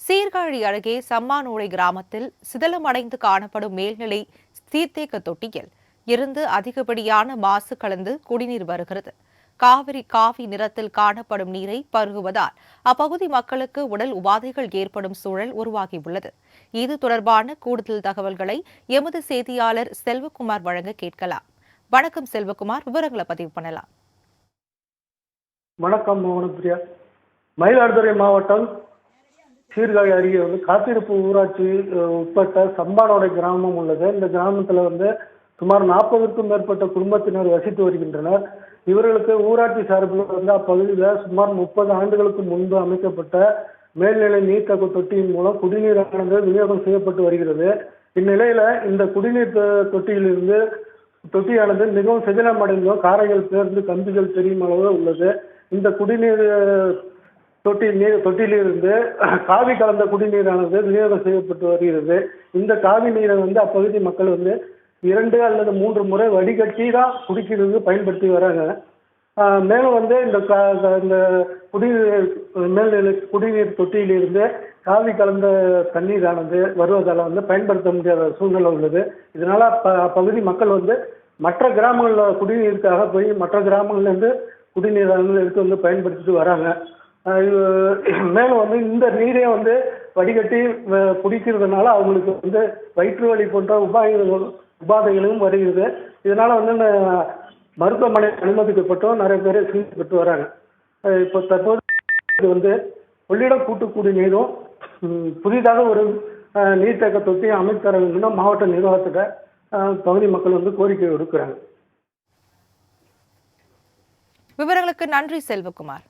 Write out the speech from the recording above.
சீர்காழி அருகே சம்மானோடை கிராமத்தில் சிதலமடைந்து காணப்படும் மேல்நிலை சீர்தேக்க தொட்டியில் இருந்து அதிகப்படியான மாசு கலந்து குடிநீர் வருகிறது. காவி நிறத்தில் காணப்படும் நீரை பருகுவதால் அப்பகுதி மக்களுக்கு உடல் உபாதைகள் ஏற்படும் சூழல் உருவாகியுள்ளது. இது தொடர்பான கூடுதல் தகவல்களை எமது செய்தியாளர் செல்வகுமார் வழங்க கேட்கலாம். வணக்கம் செல்வகுமார், விவரங்களை பதிவு பண்ணலாம். வணக்கம் மோகனப்பிரியா. மயிலாடுதுறை மாவட்டம் சீர்காழி அருகே காத்திருப்பு ஊராட்சி உட்பட்ட சம்பானோடை கிராமம் உள்ளது. இந்த கிராமத்தில் சுமார் 40க்கும் மேற்பட்ட குடும்பத்தினர் வசித்து வருகின்றனர். இவர்களுக்கு ஊராட்சி சார்பில் அப்பகுதியில் சுமார் 30 ஆண்டுகளுக்கு முன்பு அமைக்கப்பட்ட மேல்நிலை நீர்த்தக்க தொட்டியின் மூலம் குடிநீரானது விநியோகம் செய்யப்பட்டு வருகிறது. இந்நிலையில இந்த குடிநீர் தொட்டியானது மிகவும் சிதிலமடைந்தும் காரைகள் பேர்ந்து கம்பிகள் தெரியும் அளவு உள்ளது. இந்த குடிநீர் தொட்டியிலிருந்து காவி கலந்த குடிநீரானது விநியோகம் செய்யப்பட்டு வருகிறது. இந்த காவி நீரை அப்பகுதி மக்கள் 2 அல்லது 3 முறை வடிகட்டி தான் குடிக்கிறதுக்கு பயன்படுத்தி வராங்க. மேலும் இந்த மேல்நிலை குடிநீர் தொட்டியிலிருந்து காவி கலந்த தண்ணீரானது வருவதால் பயன்படுத்த முடியாத சூழ்நிலை உள்ளது. இதனால அப்பகுதி மக்கள் மற்ற கிராமங்களில் குடிநீருக்காக போய் மற்ற கிராமங்கள்லேருந்து குடிநீரானது எடுத்து பயன்படுத்திட்டு வராங்க. மேலும் இந்த நீரை வடிகட்டி குடிக்கிறதுனால அவங்களுக்கு வயிற்று வலி போன்ற உபாதைகளும் வருகிறது. இதனால மருத்துவமனை அனுமதிக்கப்பட்டும் நிறைய பேர் சிகிச்சை பெற்று வராங்க. இப்போ தற்போது கொள்ளிடம் கூட்டு குடிநீரும் புதிதாக ஒரு நீர்த்தேக்க தொட்டியை அமைத்து தர வேண்டும் மாவட்ட நிர்வாகத்திட்ட பகுதி மக்கள் கோரிக்கை விடுக்கிறாங்க. விவரங்களுக்கு நன்றி செல்வகுமார்.